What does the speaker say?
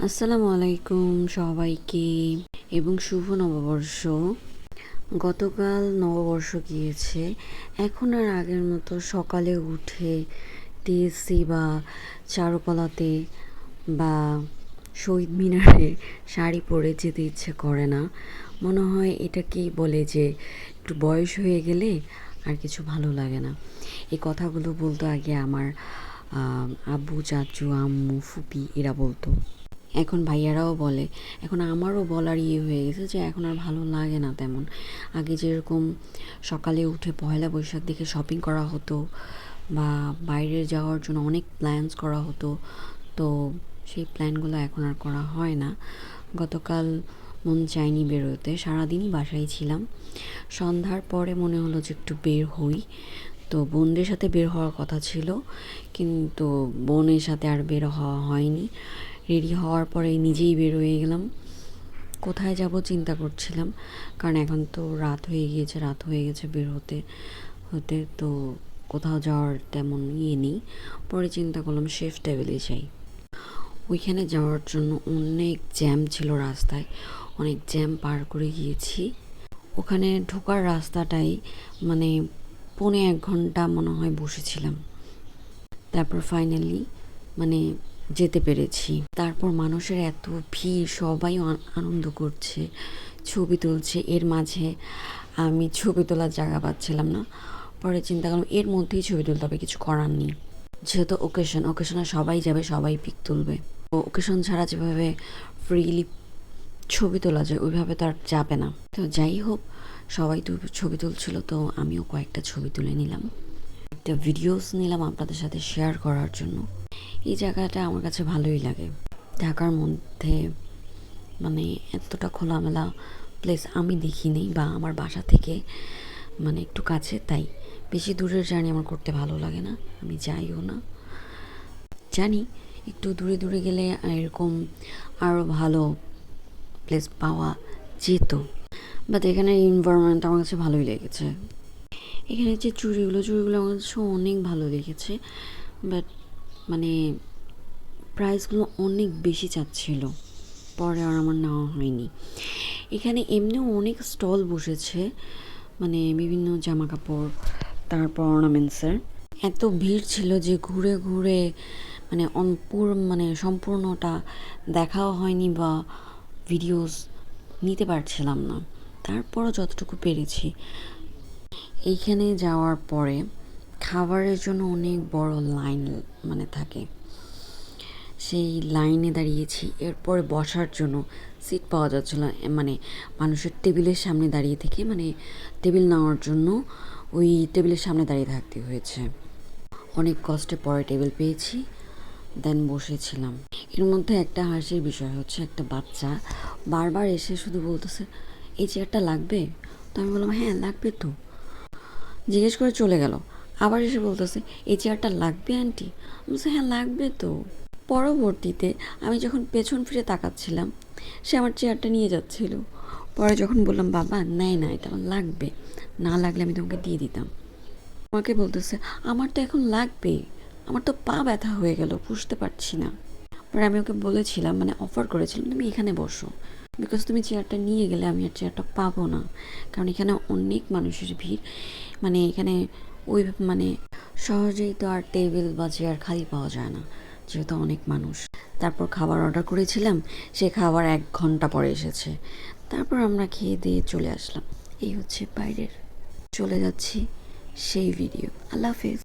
আসসালামু আলাইকুম সবাইকে এবং শুভ নববর্ষ। গতকাল নববর্ষ গিয়েছে। এখন আর আগের মতো সকালে উঠে টিএসসি বা চারুকলাতে বা শহীদ মিনারে শাড়ি পরে যেতে ইচ্ছে করে না। মনে হয় এটাকেই বলে যে একটু বয়স হয়ে গেলে আর কিছু ভালো লাগে না। এই কথাগুলো বলতো আগে আমার আব্বু, চাচু, আম্মু, ফুপি এরা বলতো। এখন ভাইয়ারাও বলে। এখন আমারও বলার হয়ে গেছে যে এখন আর ভালো লাগে না তেমন। আগে যেরকম সকালে উঠে পয়লা বৈশাখ দেখে শপিং করা হতো বা বাইরে যাওয়ার জন্য অনেক প্ল্যানস করা হতো, তো সেই প্ল্যানগুলো এখন আর করা হয় না। গতকাল মন চায়নি বেরোতে, সারাদিনই বাসায় ছিলাম। সন্ধ্যার পরে মনে হলো যে একটু বের হই, তো বোনদের সাথে বের হওয়ার কথা ছিল, কিন্তু বোনের সাথে আর বের হওয়া হয়নি। রেডি হওয়ার পরে নিজেই বের হয়ে গেলাম। কোথায় যাব চিন্তা করছিলাম, কারণ এখন তো রাত হয়ে গেছে বের হতে হতে, তো কোথাও যাওয়ার তেমন নেই। পরে চিন্তা করলাম শেফ টেবিলে যাই। ওইখানে যাওয়ার জন্য অনেক জ্যাম ছিল রাস্তায়, অনেক জ্যাম পার করে গিয়েছি। ওখানে ঢোকার রাস্তাটাই মানে 1.25 ঘন্টা মনে হয় বসেছিলাম। তারপর ফাইনালি মানে যেতে পেরেছি। তারপর মানুষের এত ভিড়, সবাই আনন্দ করছে, ছবি তুলছে। এর মাঝে আমি ছবি তোলার জায়গা পাচ্ছিলাম না। পরে চিন্তা করলাম এর মধ্যেই ছবি তুলতে হবে, কিছু করার নেই। যেহেতু ওকেশনে সবাই যাবে, সবাই পিক তুলবে। ওকেশন ছাড়া যেভাবে ফ্রিলি ছবি তোলা যায় ওইভাবে তো আর যাবে না। তো যাই হোক, সবাই তো ছবি তুলছিল, তো আমিও কয়েকটা ছবি তুলে নিলাম, একটা ভিডিওস নিলাম আপনাদের সাথে শেয়ার করার জন্য। এই জায়গাটা আমার কাছে ভালোই লাগে। ঢাকার মধ্যে মানে এতটা খোলামেলা প্লেস আমি দেখিনি, বা আমার বাসা থেকে মানে একটু কাছে, তাই বেশি দূরের জার্নি আমার করতে ভালো লাগে না, আমি যাইও না। জানি একটু দূরে দূরে গেলে এরকম আরও ভালো প্লেস পাওয়া যেত, বাট এখানে এনভায়রনমেন্ট আমার কাছে ভালোই লেগেছে। এখানে যে চুড়িগুলো আমার কাছে অনেক ভালো লেগেছে, বাট মানে প্রাইসগুলো অনেক বেশি চাচ্ছিল, পরে আর আমার নেওয়া হয়নি। এখানে এমনিও অনেক স্টল বসেছে, মানে বিভিন্ন জামা কাপড়, তারপর অর্নামেন্টসের। এত ভিড় ছিল যে ঘুরে ঘুরে মানে মানে সম্পূর্ণটা দেখাও হয়নি বা ভিডিওস নিতে পারছিলাম না। তারপরও যতটুকু পেরেছি। এইখানে যাওয়ার পরে খাবারের জন্য অনেক বড় লাইন মানে থাকে, সেই লাইনে দাঁড়িয়েছি। এরপরে বসার জন্য সিট পাওয়া যাচ্ছিল না, মানে মানুষের টেবিলের সামনে দাঁড়িয়ে থেকে মানে টেবিল নেওয়ার জন্য ওই টেবিলের সামনে দাঁড়িয়ে থাকতে হয়েছে। অনেক কষ্টে পরে টেবিল পেয়েছি, দেন বসেছিলাম। এর মধ্যে একটা হাসির বিষয় হচ্ছে, একটা বাচ্চা বারবার এসে শুধু বলতেছে এই চেয়ারটা লাগবে। তো আমি বললাম হ্যাঁ লাগবে তো। জিজ্ঞেস করে চলে গেল। আবার এসে বলতেছে এই চেয়ারটা লাগবে আন্টি। আমি বলছি হ্যাঁ লাগবে তো। পরবর্তীতে আমি যখন পেছন ফিরে তাকাচ্ছিলাম, সে আমার চেয়ারটা নিয়ে যাচ্ছিল। পরে যখন বললাম বাবা নেয় না, এটা আমার লাগবে, না লাগলে আমি তোমাকে দিয়ে দিতাম। আমাকে বলতেছে আমার তো এখন লাগবে, আমার তো পা ব্যথা হয়ে গেল, বুঝতে পারছি না। পরে আমি ওকে বলেছিলাম, মানে অফার করেছিলাম তুমি এখানে বসো, বিকজ তুমি চেয়ারটা নিয়ে গেলে আমি আর চেয়ারটা পাবো না, কারণ এখানে অনেক মানুষের ভিড়। মানে এখানে ওই মানে সহজেই তো আর টেবিল বা চেয়ার খালি পাওয়া যায় না, যেহেতু অনেক মানুষ। তারপর খাবার অর্ডার করেছিলাম, সে খাবার 1 ঘন্টা পরে এসেছে। তারপর আমরা খেয়ে দিয়ে চলে আসলাম। এই হচ্ছে বাইরের, চলে যাচ্ছি সেই ভিডিও। আল্লাহ হাফেজ।